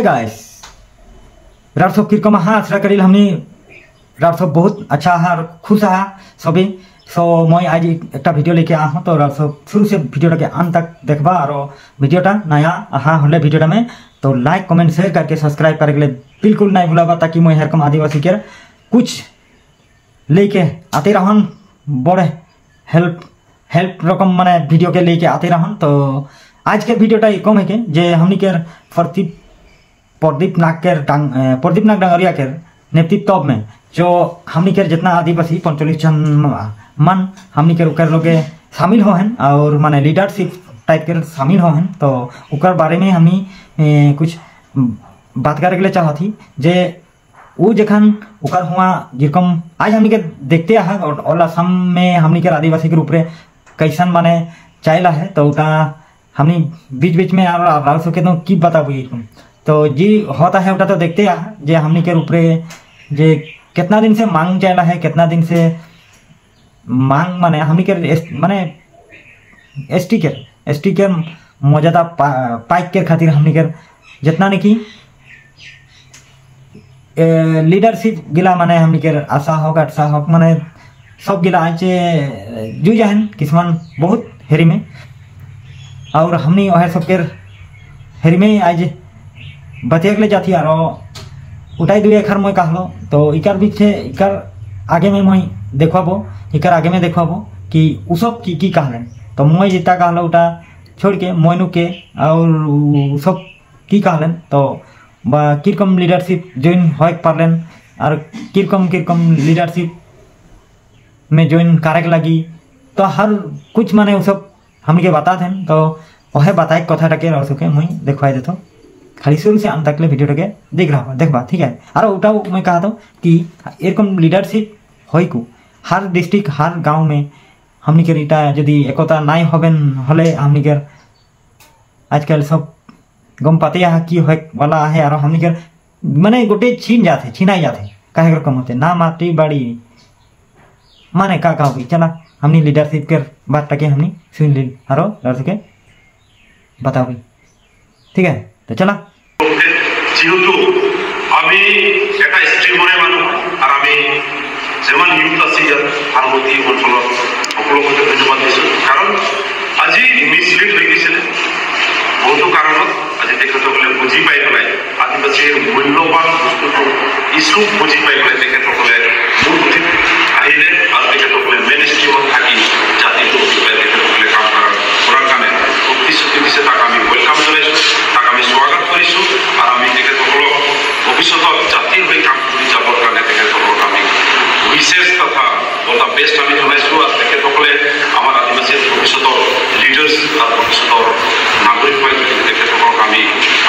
Hey guys रात किरकम हाँ आश्रा करिल हमनी रात बहुत अच्छा और खुश है सभी। सो मैं आज एक भिडियो लेके आया हूँ तो रात शुरू से भिडियो के अंत तक देखबा और भिडियोटा नया हाँ हले भिडियोटा में तो लाइक कमेंट शेयर करके सब्सक्राइब करके लिए बिल्कुल नहीं भूलाबा ताकि मैं हरकम आदिवासी के कुछ लेके आते रहन बड़े हेल्प रकम मैंने वीडियो के लेके आते रहन। तो आज के वीडियोटा कम है के जे हमनी के प्रदीप नाग डांगरिया के नेतृत्व में जो हमनी के जितना आदिवासी 45 जन मन हमनी के उकर लोग शामिल हो हैं और माने लीडरशिप टाइप के शामिल हो हैं। तो उकर बारे में हमी कुछ बात करे के लिए चाहती जे वो जखन उकर हुआ जिरकम आज हमनी के देखते हैं और असम में हमनी के आदिवासी के ऊपर कैसन माने चाहला है तो उटा हमनी बीच बीच में और सके तो की बताबी तो जी होता है उटा तो देखते हैं जे हमनी के ऊपर जे कितना दिन से मांग चाहला है कितना दिन से मांग माने हमनी के माने एसटी के मौजूदा पाइक के खातिर हमनी के जितना नहीं की लीडरशिप गिला माने हमनी के आशा होक अच्छा होक माने सब गिला आज जू जाहन किस्मान बहुत हेरी में और हमनी वह सबके हेरी में आज बतिया के जाती और उठाई दूरी एखर मैं कहलो तो इकर पीछे इकर आगे में मैं देखवाबो इकर आगे में देखवाबो कि उ सब की कहलें तो मैं जितना कहलो उटा छोड़ के मोनू के और सब की कहलें तो किरकम लीडरशिप ज्वाइन हो पारलें और किरकम लीडरशिप में ज्वाइन करे लगी तो हर कुछ माने वो सब हमके बता दें तो वह बताए कथा टके और सके मैं देखवाई देता खाली शुरू से अंत तक वीडियो के देख रहा देखबा ठीक है। और उटा मैं कहा था कि एरकम लीडरशिप हो को हर डिस्ट्रिक्ट हर गांव में हमनी के इटा यदि एकता नहीं हबेन हले हमनी के आजकल सब गम पाते हैं कि होए वाला है और हमनी के माने गोटे छीनाई जाते काहे रकम होते ना माटी बाड़ी माने का होगी चला हमनी लीडरशिप के बात टके हमनी सुन ली और के बताओ ठीक है तो चला যেহেতু আমি একটা স্ট্ৰিমৰে মানুহ আৰু আমি যেমান ইউথ আছে ইয়াত ভাৰতী অঞ্চলত সকলোকে ধন্যবাদ দিছোঁ কাৰণ আজি মিছলিড হৈ গৈছিলে বহুতো কাৰণত আজি তেখেতসকলে বুজি পাই পেলাই আদিবাসীৰ মূল্যৱান বস্তুটো ইছ্যু বুজি পাই পেলাই তেখেতসকলে মূল গতিত আহিলে আৰু তেখেতসকলে মেইন ষ্ট্ৰীমত থাকি জাতিটো তেখেতসকলে কাম কৰাৰ কাৰণে প্ৰতিশ্ৰুতি দিছে তাক আমি ৱেলকাম জনাইছোঁ তাক আমি স্বাগত কৰিছোঁ আৰু আমি তেখেতসকলক ভৱিষ্যতত জাতিৰ হৈ কাম কৰি যাবৰ কাৰণে তেখেতসকলক আমি বিশেষ তথা অল দ্য বেষ্ট আমি জনাইছোঁ আৰু তেখেতসকলে আমাৰ আদিবাসীৰ ভৱিষ্যতৰ লিডাৰ্ছ আৰু ভৱিষ্যতৰ নাগৰিক হৈ তেখেতসকলক আমি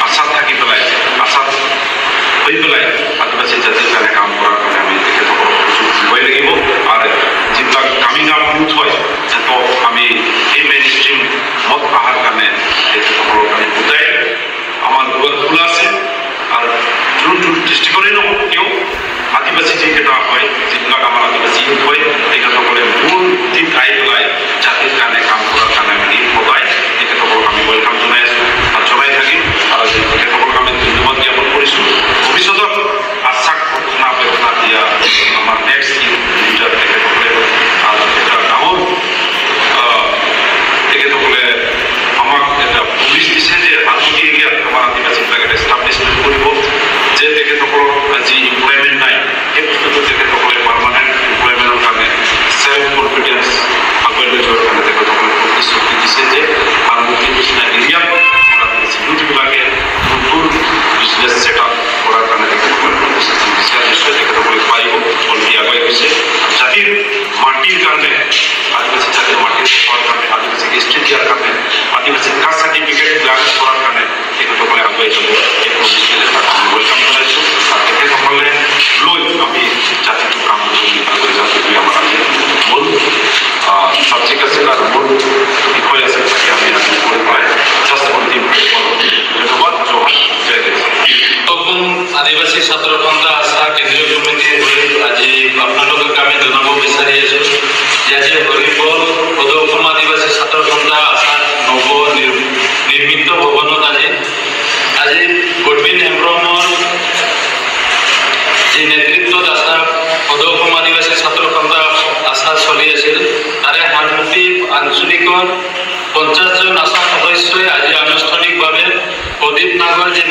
আশাত থাকি পেলাই আশাত হৈ পেলাই আদিবাসী জাতিৰ কাৰণে কাম কৰাৰ কাৰণে আমি তেখেতসকলক সুযোগ দিবই লাগিব আৰু যিবিলাক কামিং আপ ইউথ হয় সিহঁতক আমি এই মেইন ষ্ট্ৰীম মত অহাৰ কাৰণে তেখেতসকলক আমি বুজাই আমাৰ দুয়াৰ খোলা আছে আৰ যোনটো দৃষ্টিকোণে নহওক কিয় আদিবাসী যিকেইটা হয় যিবিলাক আমাৰ আদিবাসী ইউথ হয় তেখেতসকলে মূল দিন আহি পেলাই জাতিৰ কাৰণে কাম কৰাৰ কাৰণে আমি সদায় তেখেতসকলক আমি ৱেলকাম জনাই আছোঁ আৰু জনাই থাকিম আৰু তেখেতসকলক আমি ধন্যবাদ জ্ঞাপন কৰিছোঁ ভৱিষ্যতত আশ্বাস ঘোষণা দিয়া আমাৰ নেক্সট ইউথ লিডাৰ তেখেতসকলে আৰু এটা ডাঙৰ তেখেতসকলে আমাক এটা পুলিচ দিছে যে আজকে এৰিয়াত আমাৰ আদিবাসীবিলাকে এষ্টাব্লিছমেণ্ট কৰিব যে তেখেতসকলৰ যি এমপ্লয়মেণ্ট নাই সেই বস্তুটো তেখেতসকলে পাৰ্মানেণ্ট এমপ্লয়মেণ্টৰ কাৰণে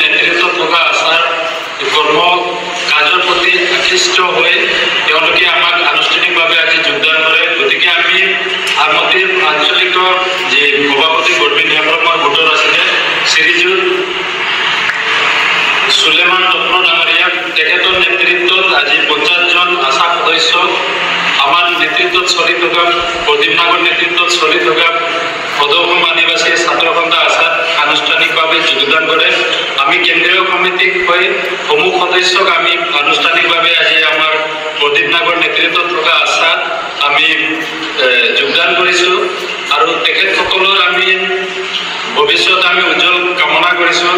নেতৃত্ব থকা আশাৰ কৰ্ম কাজৰ প্ৰতি আকৃষ্ট হৈ তেওঁলোকে আমাক আনুষ্ঠানিকভাৱে আজি যোগদান কৰে। গতিকে আমি হাৰমতিৰ আঞ্চলিকৰ যি সভাপতি গৰ্বিন হেমব্ৰহ্মৰ গোটৰ আছিলে শ্ৰীযুত সুলেমান ৰত্ন ডাঙৰীয়া, তেখেতৰ নেতৃত্বত আজি 50জন আশা সদস্য আমাৰ নেতৃত্বত চলি থকা প্ৰদীপ নাগৰ নেতৃত্বত চলি থকা সদৌ আদিবাসী ছাত্ৰ সন্থা আশাত আনুষ্ঠানিকভাৱে যোগদান কৰে। আমি কেন্দ্ৰীয় কমিটিক হৈ সমূহ সদস্যক আমি আনুষ্ঠানিকভাৱে আজি আমাৰ প্ৰদীপ নাগৰ নেতৃত্বত থকা আশাত আমি যোগদান কৰিছোঁ আৰু তেখেতসকলৰ আমি ভৱিষ্যত আমি উজ্জ্বল কামনা কৰিছোঁ।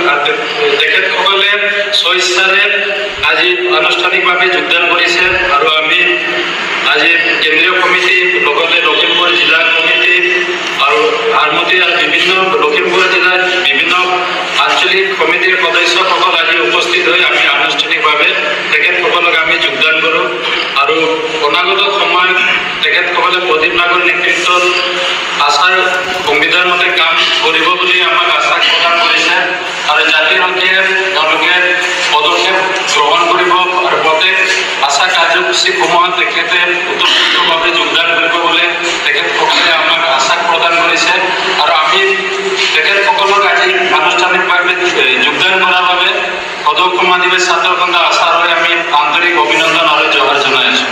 তেখেতসকলে স্বেচ্ছাৰে আজি আনুষ্ঠানিকভাৱে যোগদান কৰিছে আৰু আমি আজি কেন্দ্ৰীয় কমিটি লগতে লখিমপুৰ জিলা কমিটি আৰু হাৰমতি আৰু বিভিন্ন লখিমপুৰ জিলাৰ বিভিন্ন আঞ্চলিক কমিটিৰ সদস্যসকল আজি উপস্থিত হৈ আমি আনুষ্ঠানিকভাৱে তেখেতসকলক আমি যোগদান কৰোঁ আৰু অনাগত সময়ত তেখেতসকলে প্ৰদীপ নাগৰ নেতৃত্বত আশাৰ সংবিধান মতে কাম কৰিব বুলি আমাক আশ্বাস প্ৰদান কৰিছে আৰু জাতিৰ হকে তেওঁলোকে পদক্ষেপ গ্ৰহণ কৰিব আৰু প্ৰত্যেক আশা কাৰ্যসূচীসমূহত তেখেতে উত্তৰভাৱে যোগদান কৰিব বুলি তেখেতসকলে আমাক আশ্বাস প্ৰদান কৰিছে আৰু আমি তেখেতসকলক আজি আনুষ্ঠানিকভাৱে যোগদান কৰাৰ বাবে সদৌ আদিবাসী ছাত্ৰ সন্থা আশাৰ হৈ আমি আন্তৰিক অভিনন্দন আৰু জোহাৰ জনাই আছোঁ।